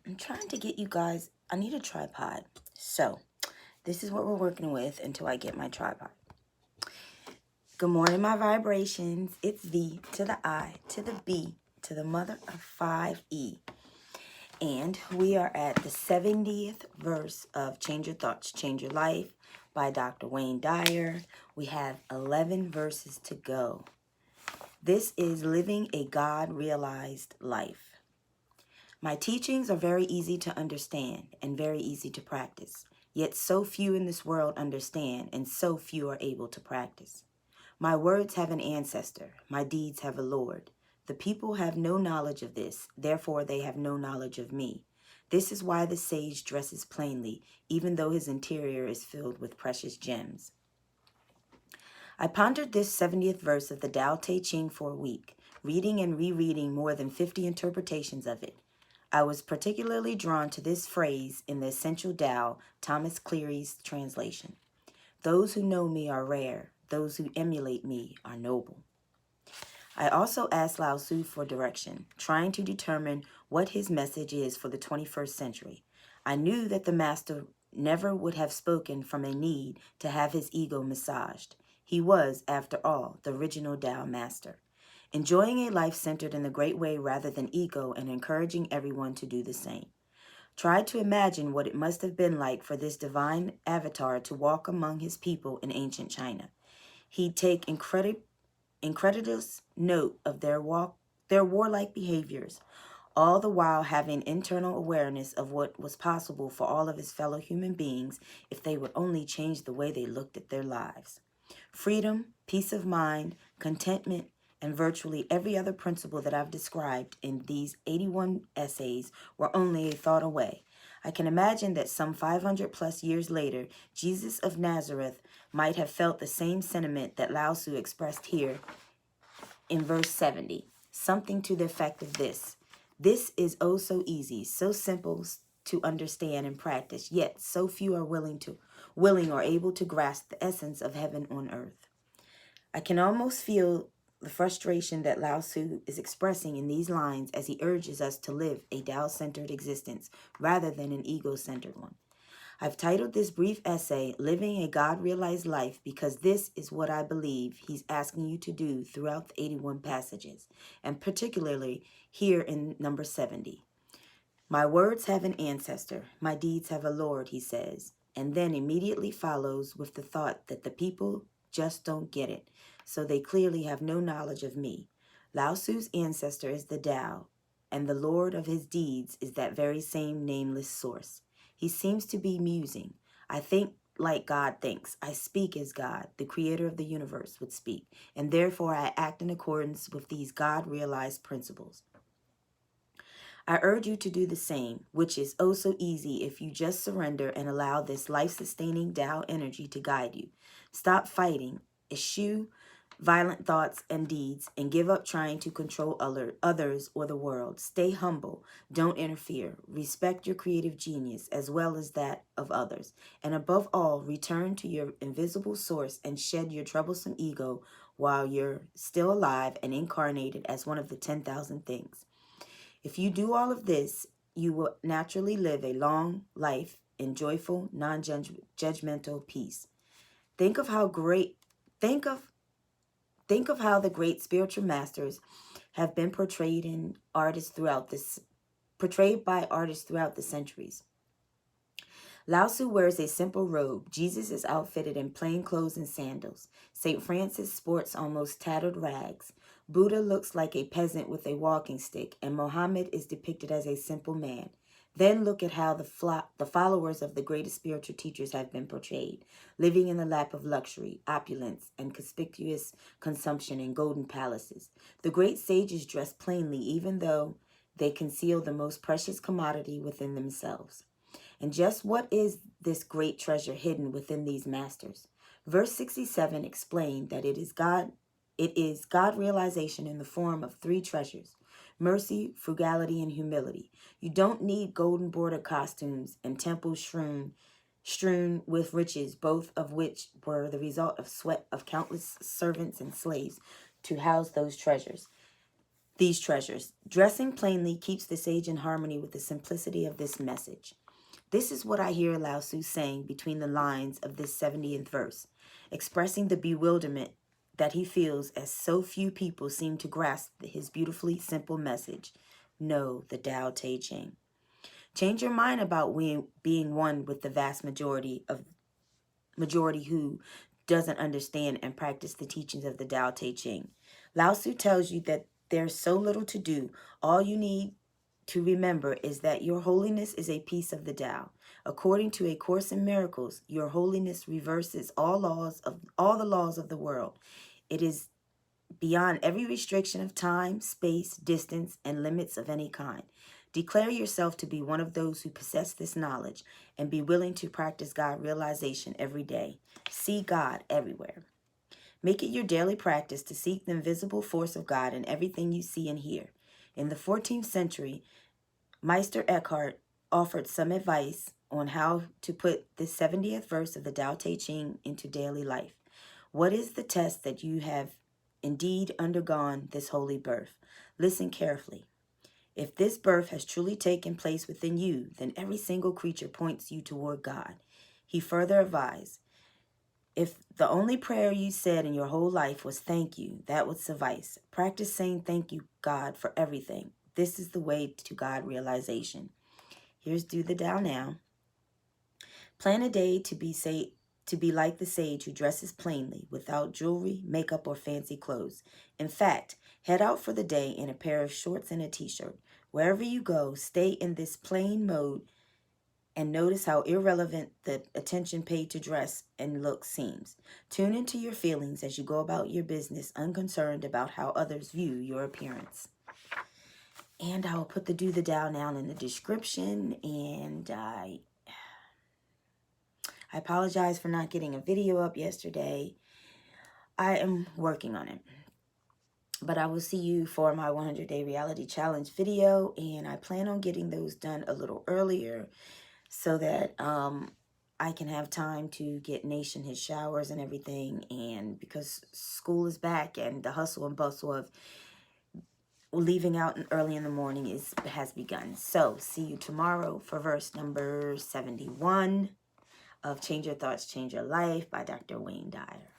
I'm trying to get you guys, I need a tripod. So, this is what we're working with until I get my tripod. Good morning, my vibrations. It's V to the I to the B to the mother of 5E. And we are at the 70th verse of Change Your Thoughts, Change Your Life by Dr. Wayne Dyer. We have 11 verses to go. This is living a God-realized life. My teachings are very easy to understand and very easy to practice, yet so few in this world understand and so few are able to practice. My words have an ancestor, my deeds have a Lord. The people have no knowledge of this, therefore they have no knowledge of me. This is why the sage dresses plainly, even though his interior is filled with precious gems. I pondered this 70th verse of the Tao Te Ching for a week, reading and rereading more than 50 interpretations of it. I was particularly drawn to this phrase in the Essential Tao, Thomas Cleary's translation. Those who know me are rare. Those who emulate me are noble. I also asked Lao Tzu for direction, trying to determine what his message is for the 21st century. I knew that the master never would have spoken from a need to have his ego massaged. He was, after all, the original Tao master. Enjoying a life centered in the great way rather than ego and encouraging everyone to do the same. Try to imagine what it must have been like for this divine avatar to walk among his people in ancient China. He'd take incredulous note of their warlike behaviors, all the while having internal awareness of what was possible for all of his fellow human beings if they would only change the way they looked at their lives. Freedom, peace of mind, contentment, and virtually every other principle that I've described in these 81 essays were only a thought away. I can imagine that some 500 plus years later, Jesus of Nazareth might have felt the same sentiment that Lao Tzu expressed here in verse 70. Something to the effect of this. This is oh so easy, so simple to understand and practice, yet so few are willing or able to grasp the essence of heaven on earth. I can almost feel the frustration that Lao Tzu is expressing in these lines as he urges us to live a Tao-centered existence rather than an ego-centered one. I've titled this brief essay, Living a God-Realized Life, because this is what I believe he's asking you to do throughout the 81 passages, and particularly here in number 70. My words have an ancestor, my deeds have a Lord, he says, and then immediately follows with the thought that the people just don't get it, so they clearly have no knowledge of me. Lao Tzu's ancestor is the Tao, and the Lord of his deeds is that very same nameless source. He seems to be musing. I think like God thinks. I speak as God, the creator of the universe, would speak, and therefore I act in accordance with these God-realized principles. I urge you to do the same, which is oh so easy if you just surrender and allow this life-sustaining Tao energy to guide you. Stop fighting, eschew violent thoughts and deeds, and give up trying to control others or the world. Stay humble, don't interfere, respect your creative genius as well as that of others, and above all, return to your invisible source and shed your troublesome ego while you're still alive and incarnated as one of the 10,000 things. If you do all of this, you will naturally live a long life in joyful, non-judgmental peace. Think of how the great spiritual masters have been portrayed by artists throughout the centuries. Lao Tzu wears a simple robe. Jesus is outfitted in plain clothes and sandals. St. Francis sports almost tattered rags. Buddha looks like a peasant with a walking stick, and Mohammed is depicted as a simple man. Then look at how the followers of the greatest spiritual teachers have been portrayed, living in the lap of luxury, opulence, and conspicuous consumption in golden palaces. The great sages dress plainly, even though they conceal the most precious commodity within themselves. And just what is this great treasure hidden within these masters? Verse 67 explained that it is God realization in the form of three treasures: mercy, frugality, and humility. You don't need golden border costumes and temples strewn with riches, both of which were the result of sweat of countless servants and slaves to house those treasures. these treasures. Dressing plainly keeps the sage in harmony with the simplicity of this message. This is what I hear Lao Tzu saying between the lines of this 70th verse, expressing the bewilderment that he feels as so few people seem to grasp his beautifully simple message. Know the Tao Te Ching. Change your mind about being one with the vast majority who doesn't understand and practice the teachings of the Tao Te Ching. Lao Tzu tells you that there's so little to do. All you need to remember is that your holiness is a piece of the Tao. According to A Course in Miracles, your holiness reverses all the laws of the world. It is beyond every restriction of time, space, distance, and limits of any kind. Declare yourself to be one of those who possess this knowledge and be willing to practice God realization every day. See God everywhere. Make it your daily practice to seek the invisible force of God in everything you see and hear. In the 14th century, Meister Eckhart offered some advice on how to put the 70th verse of the Tao Te Ching into daily life. What is the test that you have indeed undergone this holy birth? Listen carefully. If this birth has truly taken place within you, then every single creature points you toward God. He further advised, if the only prayer you said in your whole life was thank you, that would suffice. Practice saying thank you, God, for everything. This is the way to God realization. Here's Do the Tao Now. Plan a day to be like the sage who dresses plainly, without jewelry, makeup, or fancy clothes. In fact, head out for the day in a pair of shorts and a t-shirt. Wherever you go, stay in this plain mode and notice how irrelevant the attention paid to dress and look seems. Tune into your feelings as you go about your business, unconcerned about how others view your appearance. And I will put the Do the Tao Now in the description, and I apologize for not getting a video up yesterday. I am working on it. But I will see you for my 100-day reality challenge video, and I plan on getting those done a little earlier so that I can have time to get Nation his showers and everything, and because school is back and the hustle and bustle of leaving out early in the morning has begun. So see you tomorrow for verse number 71 of Change Your Thoughts, Change Your Life by Dr. Wayne Dyer.